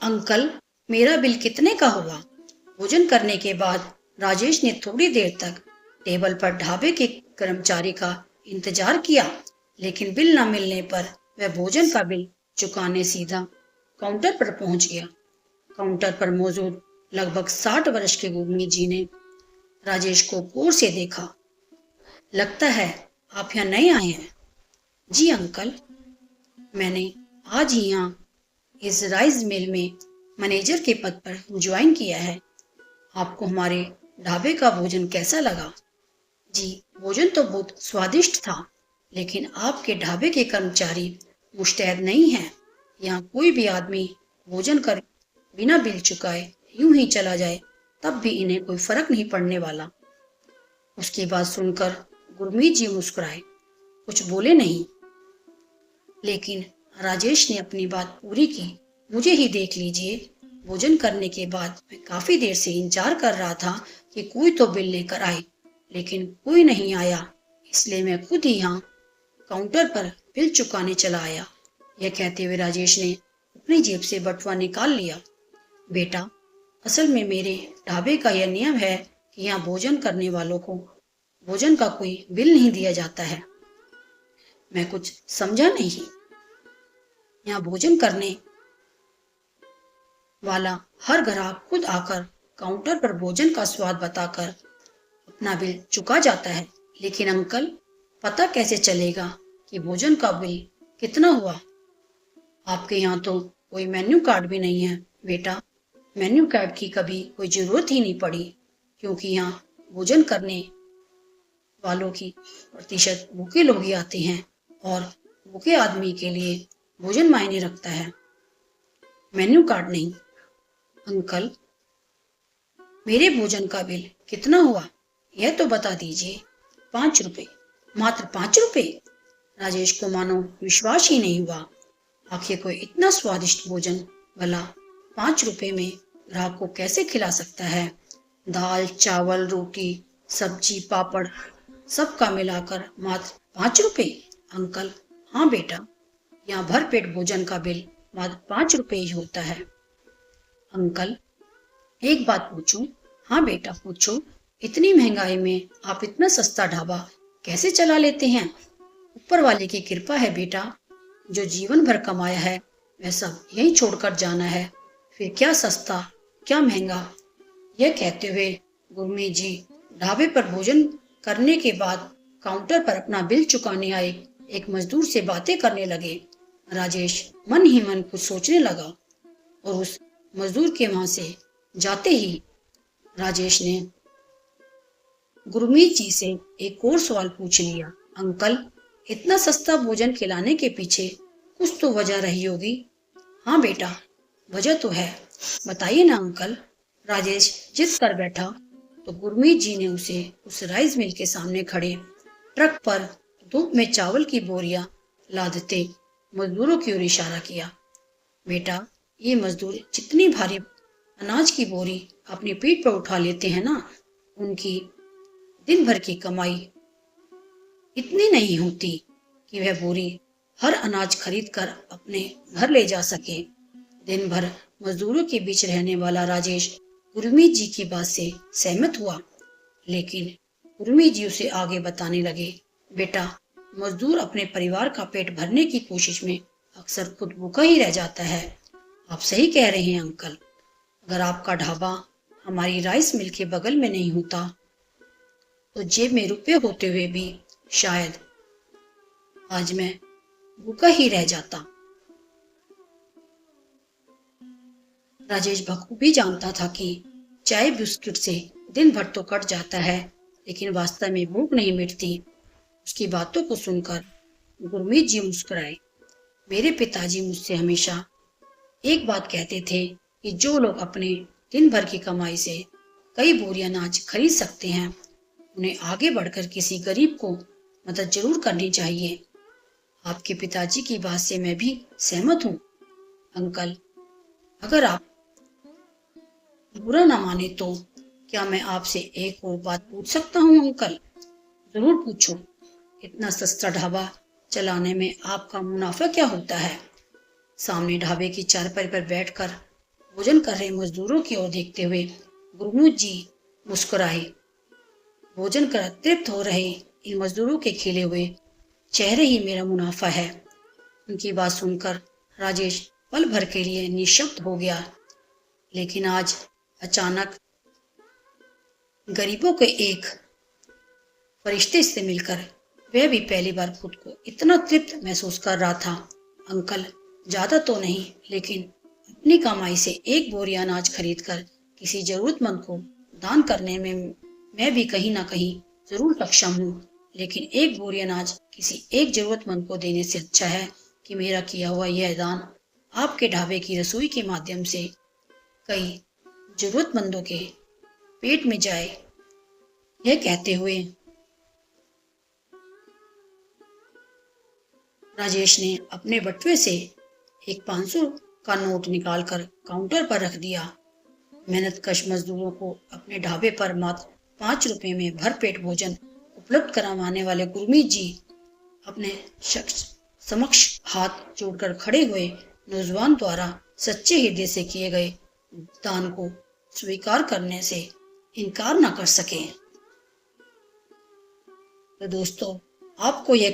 Uncle, मेरा bill कितने का हुआ? भोजन करने के बाद राजेश ने थोड़ी देर तक टेबल पर ढाबे के कर्मचारी का इंतजार किया, लेकिन बिल न मिलने पर वह भोजन का बिल चुकाने सीधा काउंटर पर पहुंच गया। काउंटर पर मौजूद लगभग 60 वर्ष के गुरमीत जी ने राजेश को गौर से देखा। लगता है आप यहाँ नए आए हैं। जी अंकल, मैंने आज ही यहाँ इस राइस मिल में मैनेजर के पद पर ज्वाइन किया है। आपको हमारे ढाबे का भोजन कैसा लगा? जी, भोजन तो बहुत स्वादिष्ट था, लेकिन आपके ढाबे के कर्मचारी मुस्तैद नहीं हैं। यहाँ कोई भी आदमी भोजन कर बिना बिल चुकाए यूं ही चला जाए, तब भी इन्हें कोई फर्क नहीं पड़ने वाला। उसकी बात सुनकर गुरमीत जी मुस्कुराए, कुछ बोले नहीं, लेकिन राजेश ने अपनी बात पूरी की। मुझे ही देख लीजिए, भोजन करने के बाद मैं काफी देर से इंतजार कर रहा था कि कोई तो बिल लेकर आए, लेकिन कोई नहीं आया, इसलिए मैं खुद ही यहाँ काउंटर पर बिल चुकाने चला आया। यह कहते हुए राजेश ने अपनी जेब से बटुआ निकाल लिया। बेटा, असल में मेरे ढाबे का यह नियम है कि यहाँ भोजन करने वालों को भोजन का कोई बिल नहीं दिया जाता है। मैं कुछ समझा नहीं। यहाँ भोजन करने वाला हर ग्राहक खुद आकर काउंटर पर भोजन का स्वाद बताकर अपना बिल चुका जाता है। लेकिन अंकल, पता कैसे चलेगा कि भोजन का बिल कितना हुआ? आपके यहाँ तो कोई मेन्यू कार्ड भी नहीं है। बेटा, मेन्यू कार्ड की कभी कोई जरूरत ही नहीं पड़ी, क्योंकि यहाँ भोजन करने वालों की प्रतिशत भूखे लोग ही आते हैं, और भूखे आदमी के लिए भोजन मायने रखता है, मेन्यू कार्ड नहीं। अंकल, मेरे भोजन का बिल कितना हुआ यह तो बता दीजिए। 5 रुपए। मात्र 5 रुपए? राजेश को मानो विश्वास ही नहीं हुआ। आखिर कोई इतना स्वादिष्ट भोजन भला 5 रुपए में ग्राहक को कैसे खिला सकता है? दाल, चावल, रोटी, सब्जी, पापड़, सबका मिलाकर मात्र 5 रुपए? अंकल, हाँ बेटा, यहाँ भर पेट भोजन का बिल मात्र 5 रुपए ही होता है। अंकल, एक बात पूछूं? हाँ बेटा, पूछो। इतनी महंगाई में आप इतना सस्ता ढाबा कैसे चला लेते हैं? ऊपर वाले की कृपा है बेटा। जो जीवन भर कमाया है वह सब यहीं छोड़कर जाना है, फिर क्या सस्ता क्या महंगा। यह कहते हुए गुरमीत जी ढाबे पर भोजन करने के बाद काउंटर पर अपना बिल चुकाने आए एक मजदूर से बातें करने लगे। राजेश मन ही मन कुछ सोचने लगा, और उस मजदूर के वहां से जाते ही राजेश ने गुरमीत जी से एक और सवाल पूछ लिया। अंकल, इतना सस्ता भोजन खिलाने के पीछे कुछ तो वजह रही होगी। हाँ बेटा, वजह तो है, बताइए ना अंकल। राजेश जिद कर बैठा तो गुरमीत जी ने उसे उस राइस मिल के सामने खड़े ट्रक पर धूप में चावल की बोरियां लादते मजदूरों की ओर इशारा किया। बेटा, ये मजदूर जितनी भारी अनाज की बोरी अपनी पीठ पर उठा लेते हैं ना, उनकी दिन भर की कमाई इतनी नहीं होती कि वह बोरी हर अनाज खरीद कर अपने घर ले जा सके। दिन भर मजदूरों के बीच रहने वाला राजेश गुरमीत जी की बात से सहमत हुआ, लेकिन गुरमीत जी उसे आगे बताने लगे। बेटा, मजदूर अपने परिवार का पेट भरने की कोशिश में अक्सर खुद भूखा ही रह जाता है। आप सही कह रहे हैं अंकल। अगर आपका ढाबा हमारी राइस मिल के बगल में नहीं होता तो जेब में रुपए होते हुए भी शायद आज मैं भूखा ही रह जाता। राजेश बखूबी जानता था कि चाय बिस्किट से दिन भर तो कट जाता है, लेकिन वास्तव में भूख नहीं मिटती। उसकी बातों को सुनकर गुरमीत जी मुस्कुराए। मेरे पिताजी मुझसे हमेशा एक बात कहते थे कि जो लोग अपने दिन भर की कमाई से कई बोरी अनाज खरीद सकते हैं, उन्हें आगे बढ़कर किसी गरीब को मदद जरूर करनी चाहिए। आपके पिताजी की बात से मैं भी सहमत हूँ अंकल। अगर आप बुरा ना माने तो क्या मैं आपसे एक और बात पूछ सकता हूँ अंकल? जरूर पूछो। इतना सस्ता ढाबा चलाने में आपका मुनाफा क्या होता है? सामने ढाबे की चारपाई पर बैठकर भोजन कर रहे मजदूरों की ओर देखते हुए गुरमूत जी मुस्कुराए। भोजन कर तृप्त हो रहे इन मजदूरों के खिले हुए चेहरे ही मेरा मुनाफा है। उनकी बात सुनकर राजेश पल भर के लिए निशब्द हो गया, लेकिन आज अचानक गरीबों के एक फरिश्ते से मिलकर वह भी पहली बार खुद को इतना तृप्त महसूस कर रहा था। अंकल, ज्यादा तो नहीं, लेकिन अपनी कमाई से एक बोरी अनाज खरीदकर किसी जरूरतमंद को दान करने में मैं भी कहीं ना कहीं जरूर सक्षम हूँ। लेकिन एक बोरी अनाज किसी एक जरूरतमंद को देने से अच्छा है कि मेरा किया हुआ यह दान आपके ढाबे की रसोई के माध्यम से कई जरूरतमंदों के पेट में जाए। यह कहते हुए राजेश ने अपने बटुए से एक 500 का नोट निकालकर काउंटर पर रख दिया। मेहनतकश मजदूरों को अपने ढाबे पर मात्र 5 रुपए में भरपेट भोजन उपलब्ध करवाने वाले गुरमीत जी अपने शख्स समक्ष हाथ जोड़कर खड़े हुए नौजवान द्वारा सच्चे हृदय से किए गए दान को स्वीकार करने से इनकार न कर सके। तो दोस्तों, आपको यह